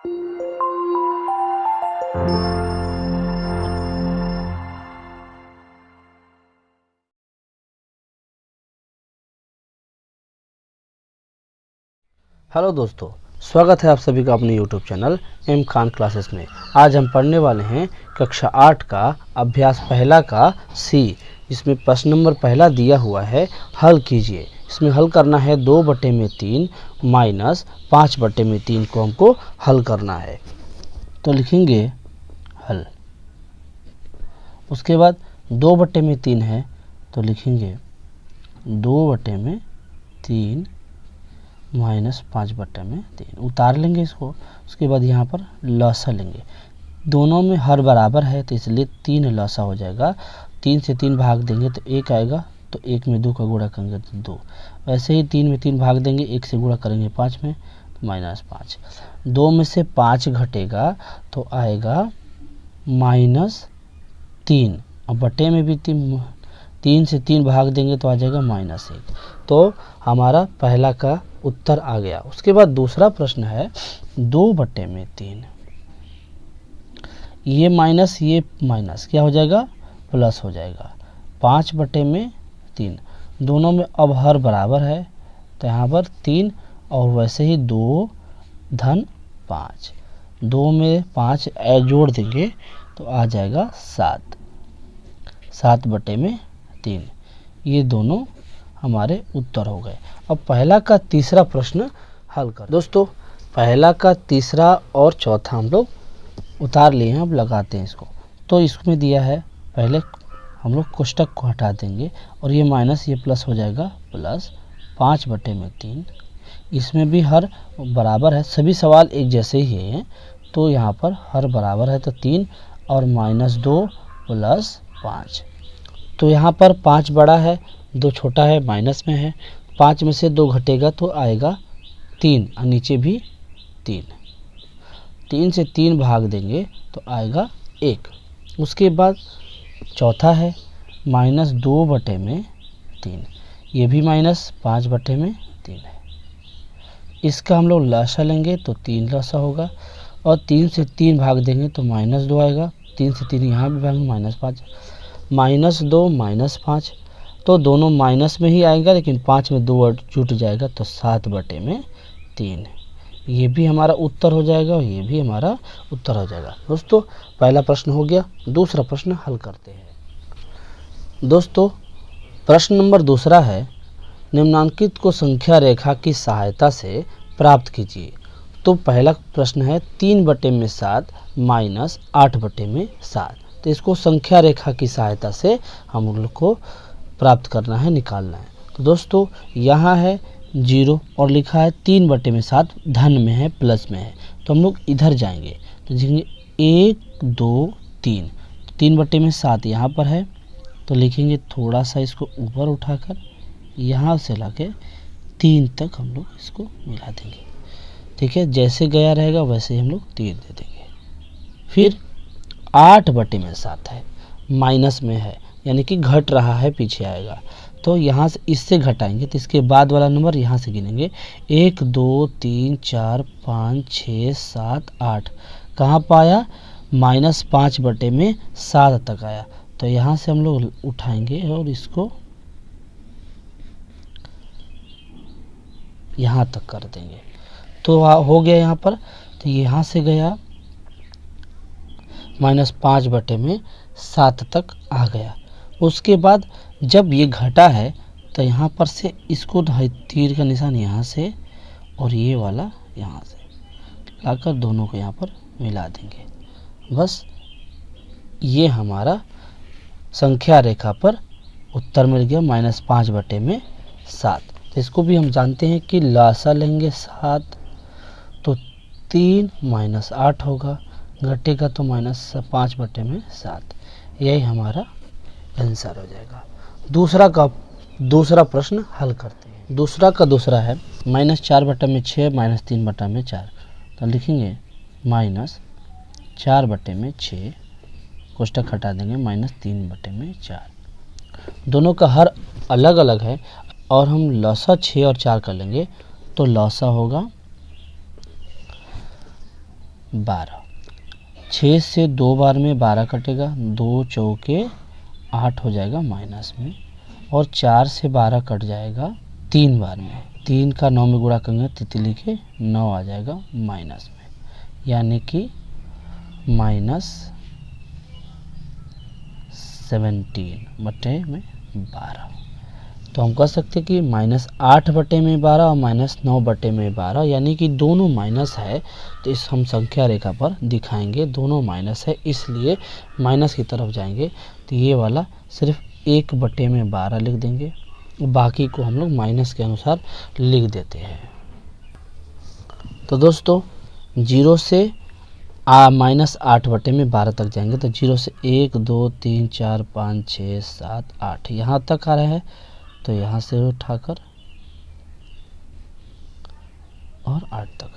Hello दोस्तों, स्वागत है आप सभी का अपने YouTube channel M Khan classes में। आज हम पढ़ने वाले हैं कक्षा 8 का अभ्यास पहला का सी, जिसमें प्रश्न नंबर पहला दिया हुआ है, हल कीजिए। इसमें हल करना है 2/3 माइनस 5/3 को हमको हल करना है। तो लिखेंगे हल। उसके बाद 2/3 है तो लिखेंगे 2/3 माइनस 5/3 उतार लेंगे इसको। उसके बाद यहाँ पर लसा लेंगे। दोनों में हर बराबर है तो इसलिए 3 लसा हो जाएगा। 3 से 3 भाग देंगे तो 1 आएगा, तो 1 में 2 का गुणा करेंगे तो 2। वैसे ही 3 में 3 भाग देंगे, 1 से गुणा करेंगे 5 में तो -5। 2 में से 5 घटेगा तो आएगा -3, और बटे में भी 3 से 3 भाग देंगे तो आ जाएगा -1। तो हमारा पहला का उत्तर आ गया। उसके बाद दूसरा प्रश्न है 2/3, ये माइनस क्या हो जाएगा, प्लस हो जाएगा। 5/3, दोनों में अब हर बराबर है तो यहाँ पर 3 और वैसे ही 2 धन 5, 2 में 5 जोड़ देंगे तो आ जाएगा 7/3। ये दोनों हमारे उत्तर हो गए। अब पहला का तीसरा प्रश्न हल कर। दोस्तों, पहला का तीसरा और चौथा हम लोग उतार लिए हैं, अब लगाते हैं इसको। तो इसमें दिया है, पहले हम लोग कोष्टक को हटा देंगे और ये माइनस ये प्लस हो जाएगा, प्लस 5/3। इसमें भी हर बराबर है, सभी सवाल एक जैसे ही हैं तो यहाँ पर हर बराबर है तो 3 और -2 प्लस 5। तो यहाँ पर 5 बड़ा है, 2 छोटा है, माइनस में है। 5 में से 2 घटेगा तो आएगा 3 और नीचे भी 3। 3 से 3 भाग देंगे तो आएगा 1। उसके बाद चौथा है -2/3, ये भी -5/3 है। इसका हम लोग लसा लेंगे तो 3 लसा होगा, और 3 से 3 भाग देंगे तो -2 आएगा। 3 से 3 यहाँ भी भागेंगे -5, -2 -5, तो दोनों माइनस में ही आएगा, लेकिन 5 में 2 जुट जाएगा तो 7/3। ये भी हमारा उत्तर हो जाएगा और ये भी हमारा उत्तर हो जाएगा। दोस्तों, पहला प्रश्न हो गया। दूसरा प्रश्न हल करते हैं। दोस्तों, प्रश्न नंबर दूसरा है, निम्नांकित को संख्या रेखा की सहायता से प्राप्त कीजिए। तो पहला प्रश्न है 3/7 माइनस 8/7। तो इसको संख्या रेखा की सहायता से हम लोग को प्राप्त करना है, निकालना है। तो दोस्तों, यहाँ है 0 और लिखा है 3/7 धन में है, प्लस में है, तो हम लोग इधर जाएंगे तो लिखेंगे 1 2 3। 3/7 यहाँ पर है तो लिखेंगे, थोड़ा सा इसको ऊपर उठाकर यहाँ से लाके 3 तक हम लोग इसको मिला देंगे। ठीक है, जैसे गया रहेगा वैसे ही हम लोग 3 दे देंगे। फिर 8/7 है, माइनस में है, यानी कि घट रहा है, पीछे आएगा, तो यहाँ से इससे घटाएंगे तो इसके बाद वाला नंबर यहाँ से गिनेंगे। 1 2 3 4 5 6 7 8, कहाँ पाया, -5/7 तक आया, तो यहाँ से हम लोग उठाएंगे और इसको यहाँ तक कर देंगे तो हो गया यहाँ पर। तो यहाँ से गया -5/7 तक आ गया। उसके बाद जब ये घटा है तो यहाँ पर से इसको तीर का निशान यहाँ से और ये वाला यहाँ से लाकर दोनों को यहाँ पर मिला देंगे। बस ये हमारा संख्या रेखा पर उत्तर मिल गया, -5/7। तो इसको भी हम जानते हैं कि लासा लेंगे 7, तो 3 - 8 होगा, घटेगा तो -5/7। यही हमारा आंसर हो जाएगा। दूसरा प्रश्न हल करते हैं। दूसरा है -4/6 -3/4। तो लिखेंगे -4/6, कोष्टक हटा देंगे, -3/4। दोनों का हर अलग अलग है और हम लसा 6 और 4 कर लेंगे तो लसा होगा 12। 6 से 2 बार में 12 कटेगा, 2 चौके 8 हो जाएगा माइनस में, और 4 से 12 कट जाएगा 3 बार में, 3 का 9 में गुणा करेंगे तितली के 9 आ जाएगा माइनस में, यानी कि -17/12। तो हम कह सकते हैं कि -8/12 और -9/12, यानी कि दोनों माइनस है। तो इस हम संख्या रेखा पर दिखाएंगे दोनों माइनस है, इसलिए माइनस की तरफ जाएंगे। तो ये वाला सिर्फ 1/12 लिख देंगे, बाकी को हम लोग माइनस के अनुसार लिख देते हैं। तो दोस्तों 0 से -8/12 तक जाएंगे, तो 0 से 1 2 3 4 5 6 7 8 यहाँ तक आ रहा है, तो यहाँ से उठाकर और 8 तक,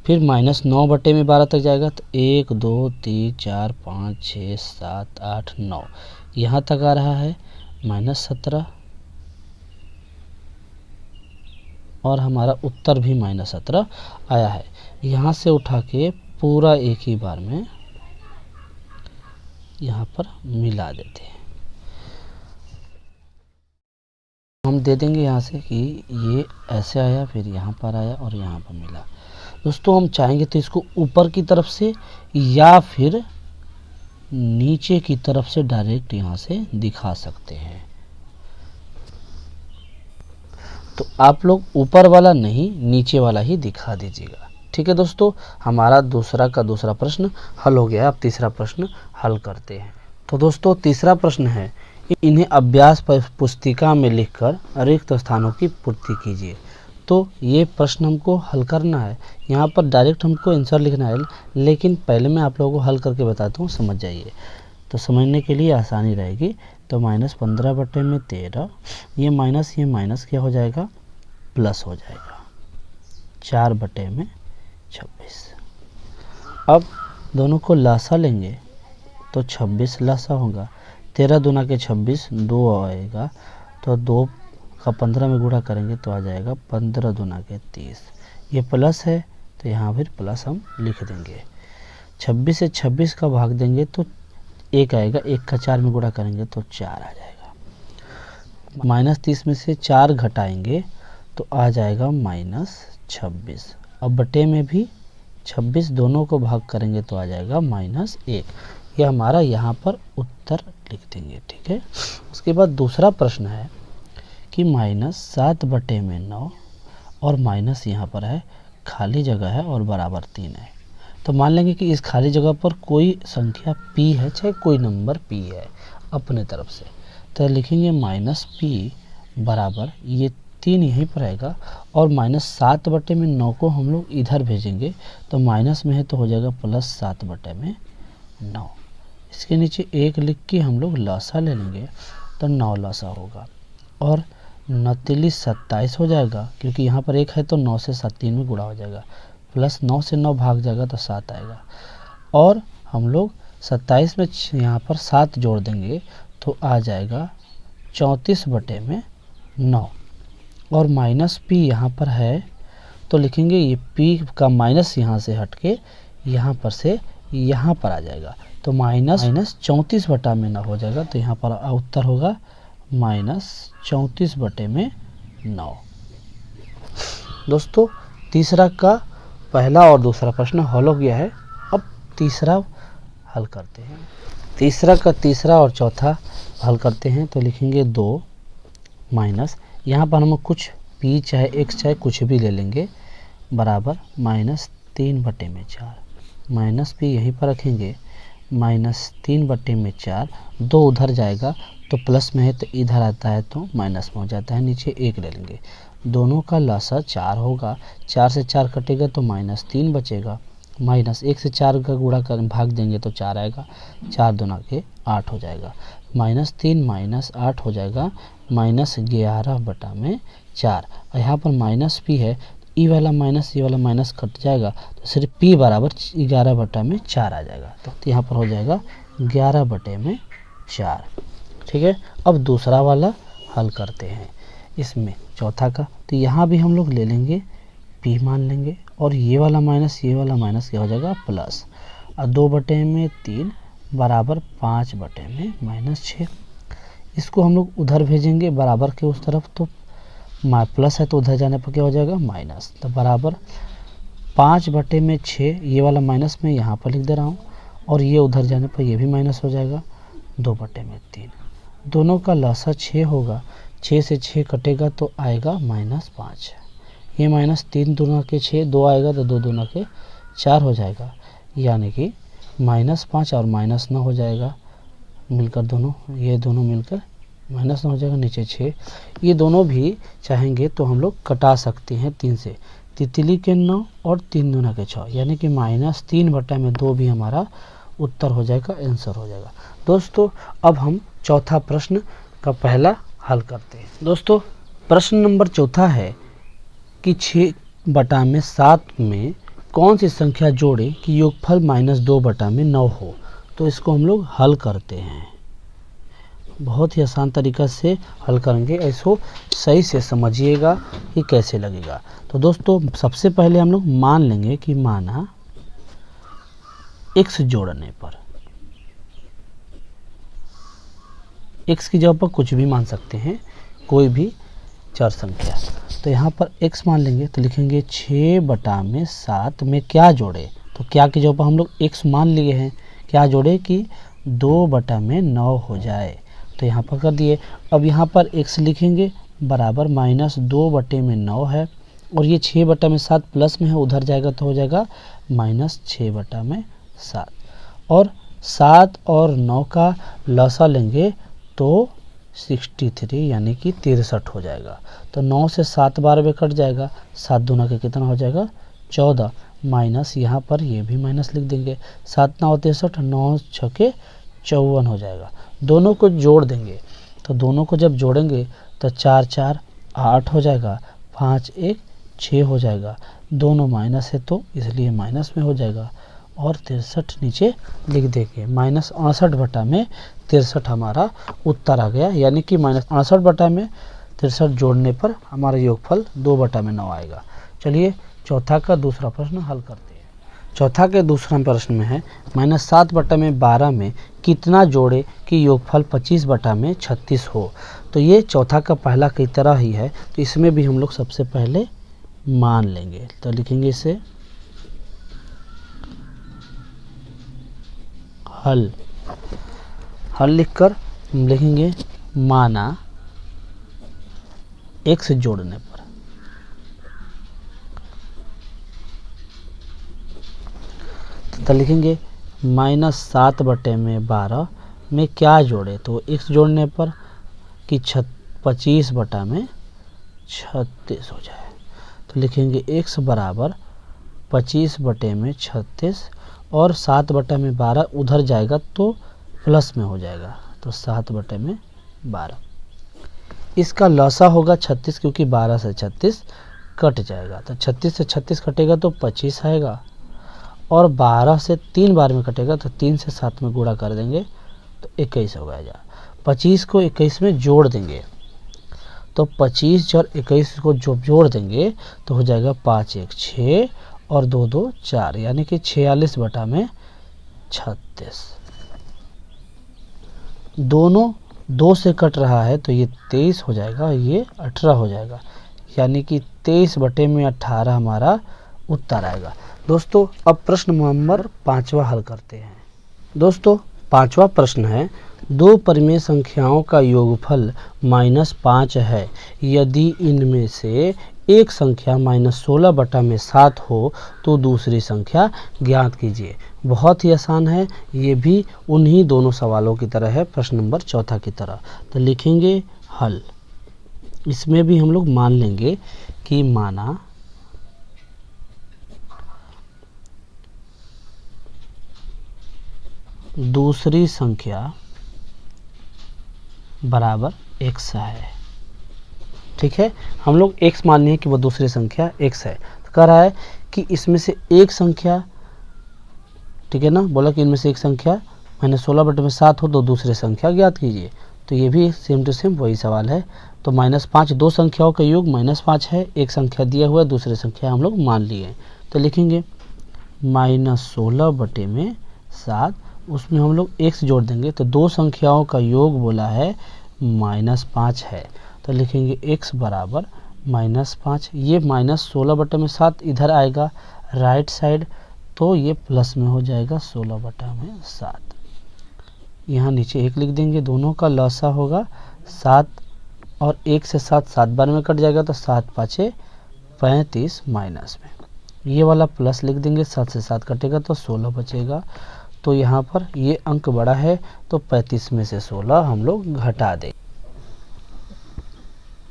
फिर -9/12 तक जाएगा, तो 1 2 3 4 5 6 7 8 9 यहाँ तक आ रहा है -17, और हमारा उत्तर भी -17 आया है। यहाँ से उठा के पूरा एक ही बार में यहाँ पर मिला देते हैं। हम दे देंगे यहाँ से कि ये ऐसे आया, फिर यहाँ पर आया और यहाँ पर मिला। दोस्तों हम चाहेंगे तो इसको ऊपर की तरफ से या फिर नीचे की तरफ से डायरेक्ट यहाँ से दिखा सकते हैं। तो आप लोग ऊपर वाला नहीं, नीचे वाला ही दिखा दीजिएगा, ठीक है दोस्तों। हमारा दूसरा प्रश्न हल हो गया। अब तीसरा प्रश्न हल करते हैं। तो दोस्तों तीसरा प्रश्न है, इन्हें अभ्यास पुस्तिका में लिखकर रिक्त स्थानों की पूर्ति कीजिए। तो ये प्रश्न हमको हल करना है, यहाँ पर डायरेक्ट हमको आंसर लिखना है, लेकिन पहले मैं आप लोगों को हल करके बताता हूँ, समझ जाइए, तो समझने के लिए आसानी रहेगी। तो -15/13, ये माइनस क्या हो जाएगा, प्लस हो जाएगा, 4/26। अब दोनों को लासा लेंगे तो 26 लासा होगा, 13 दूना के 26, 2 आएगा, तो 2 का 15 में गुणा करेंगे तो आ जाएगा 15 दूना के 30। ये प्लस है तो यहाँ फिर प्लस हम लिख देंगे। 26 से 26 का भाग देंगे तो 1 आएगा, 1 का 4 में गुणा करेंगे तो 4 आ जाएगा। -30 में से 4 घटाएंगे तो आ जाएगा -26। अब बटे में भी 26 दोनों को भाग करेंगे तो आ जाएगा -1। यह हमारा यहाँ पर उत्तर लिख देंगे, ठीक है। उसके बाद दूसरा प्रश्न है कि -7/9 और माइनस यहाँ पर है, खाली जगह है और बराबर 3 है। तो मान लेंगे कि इस खाली जगह पर कोई संख्या p है, चाहे कोई नंबर p है अपने तरफ से, तो लिखेंगे -p बराबर ये 3 यहीं पर आएगा, और -7/9 को हम लोग इधर भेजेंगे, तो माइनस में है तो हो जाएगा +7/9। इसके नीचे 1 लिख के हम लोग लसा ले लेंगे तो 9 लसा होगा, और 9 27 हो जाएगा, क्योंकि यहाँ पर 1 है तो 9 से 7 3 में गुणा हो जाएगा, प्लस 9 से 9 भाग जाएगा तो 7 आएगा, और हम लोग 27 में यहाँ पर 7 जोड़ देंगे तो आ जाएगा 34/9। और -p यहाँ पर है तो लिखेंगे ये p का माइनस यहाँ से हट के यहाँ पर से यहाँ पर आ जाएगा, तो -34/9 हो जाएगा। तो यहाँ पर उत्तर होगा -34/9। दोस्तों तीसरा का पहला और दूसरा प्रश्न हल हो गया है। अब तीसरा हल करते हैं। तीसरा का तीसरा और चौथा हल करते हैं, तो लिखेंगे 2 माइनस, यहाँ पर हम कुछ p चाहे x चाहे कुछ भी ले लेंगे, बराबर -3/4। -p यहीं पर रखेंगे, -3/4, 2 उधर जाएगा तो प्लस में है तो इधर आता है तो माइनस में हो जाता है, नीचे 1 ले लेंगे, दोनों का लसा 4 होगा, 4 से 4 कटेगा तो -3 बचेगा, -1 से 4 का गुणा कर भाग देंगे तो 4 आएगा, 4 दूना के 8 हो जाएगा, -3 -8 हो जाएगा -11/4। और यहाँ पर -p है, ई वाला माइनस ये वाला माइनस कट जाएगा, तो सिर्फ p बराबर 11/4 आ जाएगा, तो यहाँ पर हो जाएगा 11/4, ठीक है। अब दूसरा वाला हल करते हैं, इसमें चौथा का, तो यहाँ भी हम लोग ले लेंगे p मान लेंगे और ये वाला माइनस क्या हो जाएगा प्लस, और 2/3 बराबर 5/-6। इसको हम लोग उधर भेजेंगे बराबर के उस तरफ, तो प्लस है तो उधर जाने पर क्या हो जाएगा माइनस, तो बराबर 5/6, ये वाला माइनस मैं यहाँ पर लिख दे रहा हूँ, और ये उधर जाने पर ये भी माइनस हो जाएगा 2/3। दोनों का लसा 6 होगा, 6 से 6 कटेगा तो आएगा -5। ये -3 दूना के 6, 2 आएगा तो 2 दूना के 4 हो जाएगा, यानी कि -5 और -9 हो जाएगा मिलकर, दोनों ये दोनों मिलकर -9 हो जाएगा, नीचे 6। ये दोनों भी चाहेंगे तो हम लोग कटा सकते हैं 3 से, तितली के 9 और 3 दूना के 6, यानी कि -3/2 भी हमारा उत्तर हो जाएगा, आंसर हो जाएगा। दोस्तों अब हम चौथा प्रश्न का पहला हल करते हैं। दोस्तों प्रश्न नंबर चौथा है कि 6/7 में कौन सी संख्या जोड़े कि योगफल -2/9 हो। तो इसको हम लोग हल करते हैं, बहुत ही आसान तरीका से हल करेंगे, इसको सही से समझिएगा कि कैसे लगेगा। तो दोस्तों सबसे पहले हम लोग मान लेंगे कि माना x जोड़ने पर, x की जगह पर कुछ भी मान सकते हैं, कोई भी चार संख्या, तो यहाँ पर x मान लेंगे तो लिखेंगे 6/7 में क्या जोड़े, तो क्या की जगह पर हम लोग x मान लिए हैं, क्या जोड़े कि 2/9 हो जाए, तो यहाँ पर कर दिए। अब यहाँ पर x लिखेंगे बराबर -2/9 है, और ये 6/7 प्लस में है, उधर जाएगा तो हो जाएगा -6/7, और 7 और 9 का लसा लेंगे तो 63 यानी कि 63 हो जाएगा। तो 9 से 7 बार में कट जाएगा, 7 दूना के कितना हो जाएगा 14, माइनस यहाँ पर ये भी माइनस लिख देंगे, 7 9 63, 9 6 54 हो जाएगा। दोनों को जोड़ देंगे, तो दोनों को जब जोड़ेंगे तो 4 4 8 हो जाएगा, 5 1 6 हो जाएगा, दोनों माइनस है तो इसलिए माइनस में हो जाएगा, और 63 नीचे लिख देंगे। -68/63 हमारा उत्तर आ गया, यानी कि -68/63 जोड़ने पर हमारा योगफल 2/9 आएगा। चलिए चौथा का दूसरा प्रश्न हल करते हैं। चौथा के दूसरा प्रश्न में है -7/12 में कितना जोड़े कि योगफल 25/36 हो। तो ये चौथा का पहला की तरह ही है, तो इसमें भी हम लोग सबसे पहले मान लेंगे, तो लिखेंगे इसे हल लिखकर लिखेंगे माना x जोड़ने पर, तो लिखेंगे -7/12 में क्या जोड़े, तो x जोड़ने पर कि 25/36 हो जाए, तो लिखेंगे x बराबर 25/36, और 7/12 उधर जाएगा तो प्लस में हो जाएगा, तो 7/12। इसका लसा होगा 36, क्योंकि 12 से 36 कट जाएगा, तो 36 से 36 कटेगा तो 25 आएगा, और 12 से 3 बार में कटेगा तो 3 से 7 में गुणा कर देंगे तो 21 हो गया। 25 को 21 में जोड़ देंगे, तो 25 और 21 को जो जोड़ देंगे तो हो जाएगा 5 1 6 और 2 2 4, यानी कि 46/36। दोनों 2 से कट रहा है तो ये 23 हो जाएगा और ये 18 हो जाएगा, यानी कि 23/18 हमारा उत्तर आएगा। दोस्तों अब प्रश्न नंबर 5वां हल करते हैं। दोस्तों 5वां प्रश्न है, दो परिमेय संख्याओं का योगफल -5 है, यदि इनमें से एक संख्या -16/7 हो तो दूसरी संख्या ज्ञात कीजिए। बहुत ही आसान है, ये भी उन्हीं दोनों सवालों की तरह है, प्रश्न नंबर चौथा की तरह। तो लिखेंगे हल, इसमें भी हम लोग मान लेंगे कि माना दूसरी संख्या बराबर x है। ठीक है, हम लोग x मान लिए कि वो दूसरी संख्या x है, तो कह रहा है कि इसमें से एक संख्या, ठीक है ना, बोला कि इनमें से एक संख्या -16/7 हो तो दूसरी संख्या ज्ञात कीजिए। तो ये भी सेम टू सेम वही सवाल है। तो -5 दो संख्याओं का योग -5 है, एक संख्या दिया हुआ है, दूसरी संख्या हम लोग मान लिए। तो लिखेंगे -16/7, उसमें हम लोग x जोड़ देंगे तो दो संख्याओं का योग बोला है -5 है, तो लिखेंगे x बराबर -5। ये -16/7 इधर आएगा राइट साइड, तो ये प्लस में हो जाएगा 16/7। यहाँ नीचे 1 लिख देंगे, दोनों का लसा होगा 7 और 1 से 7 7 बार में कट जाएगा, तो 7 5 35 माइनस में ये वाला प्लस लिख देंगे, 7 से 7 कटेगा तो 16 बचेगा। तो यहाँ पर ये अंक बड़ा है तो 35 में से 16 हम लोग घटा दें,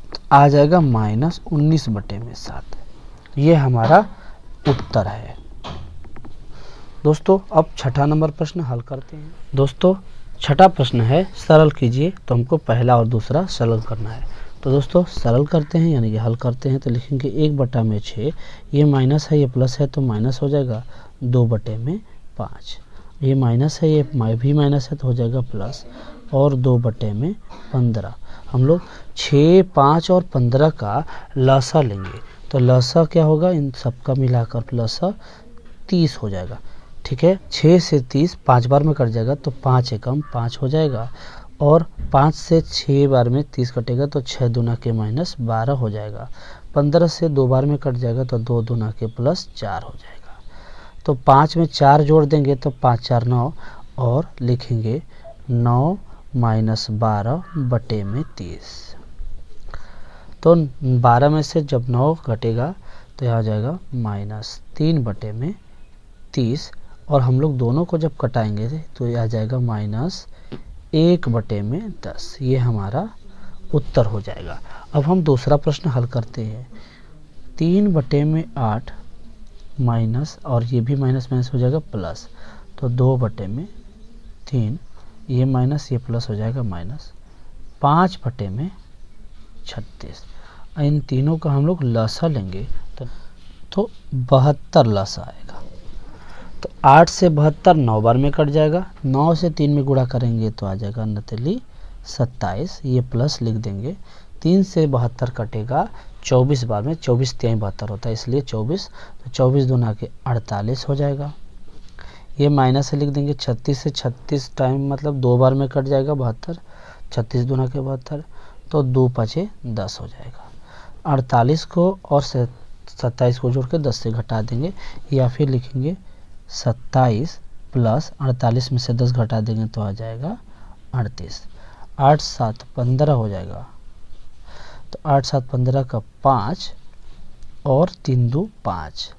तो आ जाएगा -19/7। ये हमारा उत्तर है। दोस्तों अब छठा नंबर प्रश्न हल करते हैं। दोस्तों छठा प्रश्न है सरल कीजिए, तो हमको पहला और दूसरा सरल करना है। तो दोस्तों सरल करते हैं यानी कि हल करते हैं, तो लिखेंगे 1/6, ये माइनस है ये प्लस है तो माइनस हो जाएगा, 2/5, ये माइनस है ये भी माइनस है तो हो जाएगा प्लस, और 2/15। हम लोग 6, 5 और 15 का लसा लेंगे, तो लसा क्या होगा, इन सबका मिलाकर लसा 30 हो जाएगा। ठीक है, 6 से 30 5 बार में कट जाएगा तो 5 एकम 5 हो जाएगा, और 5 से 6 बार में 30 कटेगा तो 6 दूना के -12 हो जाएगा। 15 से 2 बार में कट जाएगा तो 2 दूना के +4 हो जाएगा। तो 5 में 4 जोड़ देंगे तो 5 4 9, और लिखेंगे 9 - 12/30। तो 12 में से जब 9 घटेगा तो यहाँ आ जाएगा -3/30, और हम लोग दोनों को जब कटाएंगे तो ये आ जाएगा -1/10। ये हमारा उत्तर हो जाएगा। अब हम दूसरा प्रश्न हल करते हैं। 3/8 माइनस, और ये भी माइनस माइनस हो जाएगा प्लस, तो 2/3, ये माइनस ये प्लस हो जाएगा माइनस, 5/36। इन तीनों का हम लोग लसा लेंगे तो 72 लसा आएगा। तो 8 से 72 9 बार में कट जाएगा, 9 से 3 में गुणा करेंगे तो आ जाएगा 27, ये प्लस लिख देंगे। 3 से 72 कटेगा 24 बार में, 24 3 72 होता है इसलिए 24, तो 24 दूना के 48 हो जाएगा। ये माइनस से लिख देंगे, 36 से 36 टाइम मतलब 2 बार में कट जाएगा 72, 36 दूना के 72, तो 2 5 10 हो जाएगा। 48 को और 27 को जोड़ के 10 से घटा देंगे, या फिर लिखेंगे 27 प्लस 48 में से 10 घटा देंगे तो आ जाएगा 38। 8 7 15 हो जाएगा, तो 8 7 15 का 5 और 3 2 5,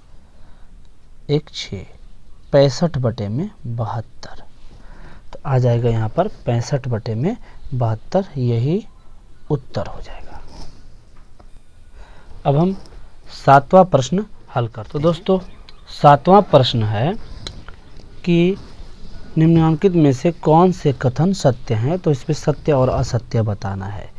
1 6, 65/72। तो आ जाएगा यहाँ पर 65/72, यही उत्तर हो जाएगा। अब हम सातवां प्रश्न हल करते हैं। तो दोस्तों सातवां प्रश्न है कि निम्नलिखित में से कौन से कथन सत्य हैं, तो इसमें सत्य और असत्य बताना है।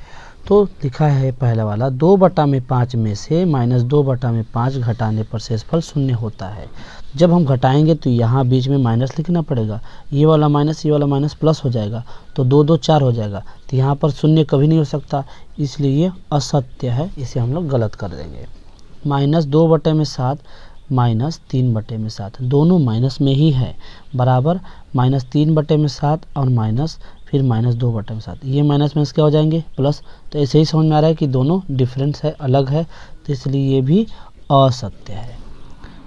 तो लिखा है पहला वाला, 2/5 में से -2/5 घटाने पर शेषफल 0 होता है। जब हम घटाएंगे तो यहाँ बीच में माइनस लिखना पड़ेगा, ये वाला माइनस प्लस हो जाएगा, तो 2 2 4 हो जाएगा, तो यहाँ पर 0 कभी नहीं हो सकता, इसलिए ये असत्य है, इसे हम लोग गलत कर देंगे। -2/7 -3/7 दोनों माइनस में ही है, बराबर -3/7 और माइनस फिर -2/7, ये माइनस माइनस क्या हो जाएंगे प्लस। तो ऐसे ही समझ में आ रहा है कि दोनों डिफरेंस है, अलग है, तो इसलिए ये भी असत्य है।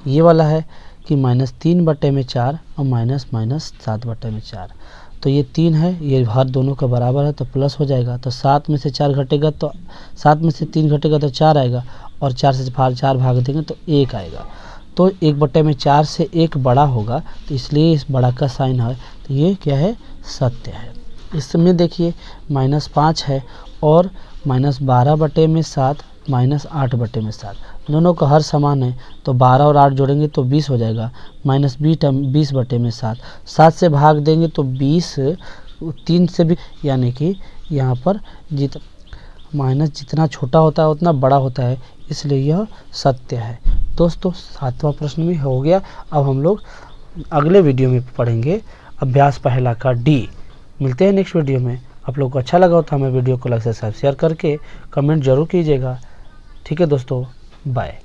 ये वाला है कि -3/4 और -7/4, तो ये 3 है, ये हर दोनों का बराबर है तो प्लस हो जाएगा। तो 7 में से 4 घटेगा तो 7 में से 3 घटेगा तो 4 आएगा, और 4 से 4 भाग देंगे तो 1 आएगा। तो 1/4 से 1 बड़ा होगा, तो इसलिए इस बड़ा का साइन है, तो ये क्या है, सत्य है। इसमें देखिए -5 है और -12/7 -8/7, दोनों का हर समान है, तो 12 और 8 जोड़ेंगे तो 20 हो जाएगा, -20/7, 7 से भाग देंगे तो 20, 3 से भी, यानी कि यहाँ पर माइनस जितना छोटा होता है उतना बड़ा होता है, इसलिए यह सत्य है। दोस्तों सातवां प्रश्न भी हो गया। अब हम लोग अगले वीडियो में पढ़ेंगे अभ्यास पहला का डी। मिलते हैं नेक्स्ट वीडियो में। आप लोग को अच्छा लगा हो तो हमें वीडियो को लाइक सब्सक्राइब शेयर करके कमेंट जरूर कीजिएगा। ठीक है दोस्तों, बाय।